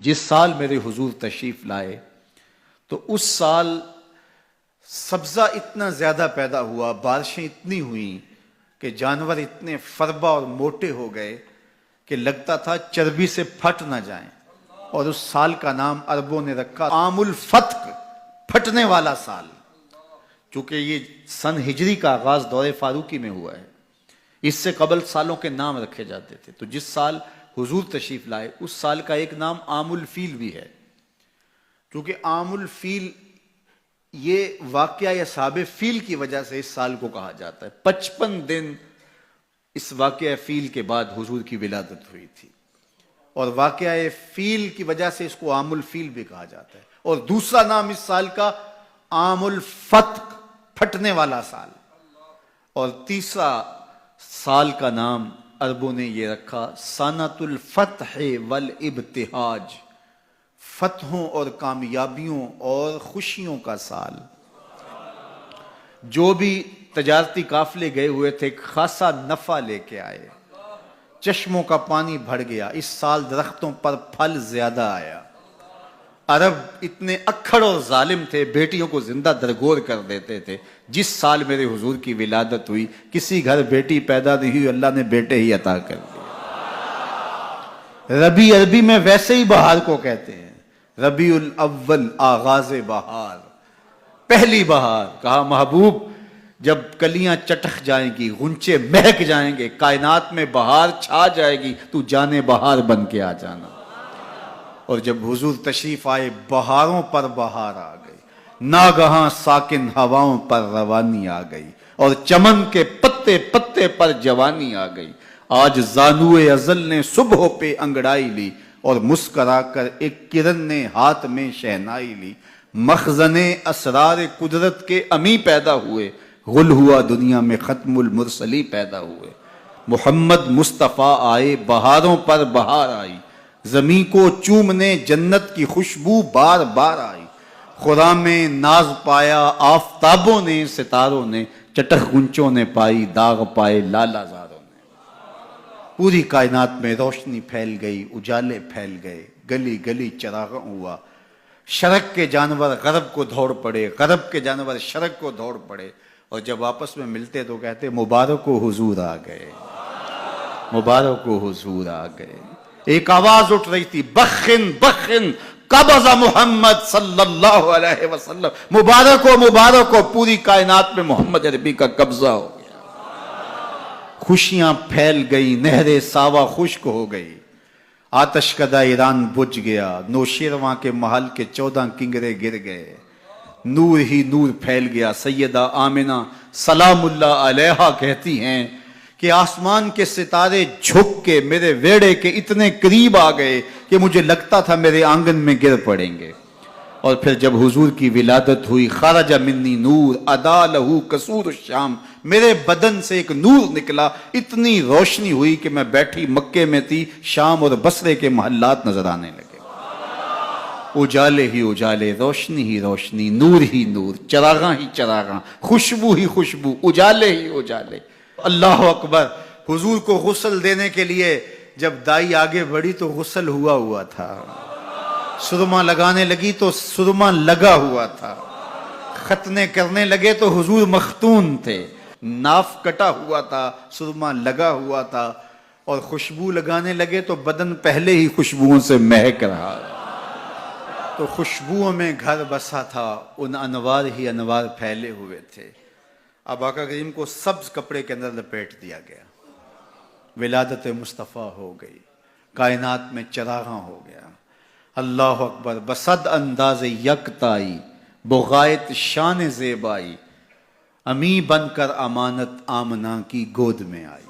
جس سال میرے حضور تشریف لائے تو اس سال سبزہ اتنا زیادہ پیدا ہوا، بارشیں اتنی ہوئیں کہ جانور اتنے فربا اور موٹے ہو گئے کہ لگتا تھا چربی سے پھٹ نہ جائیں، اور اس سال کا نام عربوں نے رکھا عام الفتق، پھٹنے والا سال، چونکہ یہ سن ہجری کا آغاز دور فاروقی میں ہوا ہے۔ اس سے قبل سالوں کے نام رکھے جاتے تھے، تو جس سال حضور تشریف لائے اس سال کا ایک نام عام الفیل بھی ہے، کیونکہ عام الفیل یہ واقعہ اصحاب فیل کی وجہ سے اس سال کو کہا جاتا ہے۔ 55 دن اس واقعہ فیل کے بعد حضور کی ولادت ہوئی تھی، اور واقعہ فیل کی وجہ سے اس کو عام الفیل بھی کہا جاتا ہے۔ اور دوسرا نام اس سال کا عام الفتق، پھٹنے والا سال، اور تیسرا سال کا نام عربوں نے یہ رکھا سنۃ الفتح والابتہاج، فتحوں اور کامیابیوں اور خوشیوں کا سال۔ جو بھی تجارتی قافلے گئے ہوئے تھے خاصا نفع لے کے آئے، چشموں کا پانی بڑھ گیا، اس سال درختوں پر پھل زیادہ آیا۔ عرب اتنے اکھڑ اور ظالم تھے، بیٹیوں کو زندہ درگور کر دیتے تھے۔ جس سال میرے حضور کی ولادت ہوئی کسی گھر بیٹی پیدا نہیں ہوئی، اللہ نے بیٹے ہی عطا کر دیے۔ ربیع عربی میں ویسے ہی بہار کو کہتے ہیں، ربیع الاول آغاز بہار، پہلی بہار۔ کہا محبوب جب کلیاں چٹک جائیں گی، غنچے مہک جائیں گے، کائنات میں بہار چھا جائے گی، تو جانے بہار بن کے آ جانا۔ اور جب حضور تشریف آئے بہاروں پر بہار آ گئی، ناگہاں ساکن ہواؤں پر روانی آ گئی، اور چمن کے پتے پتے پر جوانی آ گئی۔ آج زانوئے ازل نے صبح پہ انگڑائی لی، اور مسکرا کر ایک کرن نے ہاتھ میں شہنائی لی۔ مخزن اسرار قدرت کے امی پیدا ہوئے، غل ہوا دنیا میں ختم المرسلی پیدا ہوئے۔ محمد مصطفیٰ آئے بہاروں پر بہار آئی، زمین کو چومنے جنت کی خوشبو بار بار آئی۔ خرام میں ناز پایا آفتابوں نے، ستاروں نے، چٹخ گنچوں نے پائی، داغ پائے لالا زاروں نے۔ پوری کائنات میں روشنی پھیل گئی، اجالے پھیل گئے، گلی گلی چراغاں ہوا۔ شرق کے جانور غرب کو دوڑ پڑے، غرب کے جانور شرق کو دوڑ پڑے، اور جب آپس میں ملتے تو کہتے مبارک ہو حضور آ گئے، مبارک ہو حضور آ گئے۔ ایک آواز اٹھ رہی تھی، بخن بخن قبض محمد صلی اللہ علیہ وسلم، مبارک ہو پوری کائنات میں محمد عربی کا قبضہ ہو گیا۔ خوشیاں پھیل گئی، نہر ساوا خشک ہو گئی، آتش کدہ ایران بجھ گیا، نوشیرواں کے محل کے 14 کنگرے گر گئے، نور ہی نور پھیل گیا۔ سیدہ آمنہ سلام اللہ علیہا کہتی ہیں کہ آسمان کے ستارے جھک کے میرے ویڑے کے اتنے قریب آ گئے کہ مجھے لگتا تھا میرے آنگن میں گر پڑیں گے۔ اور پھر جب حضور کی ولادت ہوئی، خرج منی نور ادا لہو قصور الشام، میرے بدن سے ایک نور نکلا، اتنی روشنی ہوئی کہ میں بیٹھی مکے میں تھی، شام اور بصرے کے محلات نظر آنے لگے۔ اجالے ہی اجالے، روشنی ہی روشنی، نور ہی نور، چراغاں ہی چراغاں، خوشبو ہی خوشبو، اجالے ہی اجالے۔ اللہ اکبر۔ حضور کو غسل دینے کے لیے جب دائی آگے بڑھی تو غسل ہوا تھا، سرما لگانے لگی تو سرما لگا ہوا تھا، ختنے کرنے لگے تو حضور مختون تھے، ناف کٹا ہوا تھا، سرما لگا ہوا تھا، اور خوشبو لگانے لگے تو بدن پہلے ہی خوشبوؤں سے مہک رہا، تو خوشبوؤں میں گھر بسا تھا، ان انوار ہی انوار پھیلے ہوئے تھے۔ اب آقا کریم کو سبز کپڑے کے اندر لپیٹ دیا گیا، ولادت مصطفیٰ ہو گئی، کائنات میں چراغاں ہو گیا۔ اللہ اکبر۔ بصد انداز یکتائی، بغایت شان زیبائی، امی بن کر امانت آمنہ کی گود میں آئی۔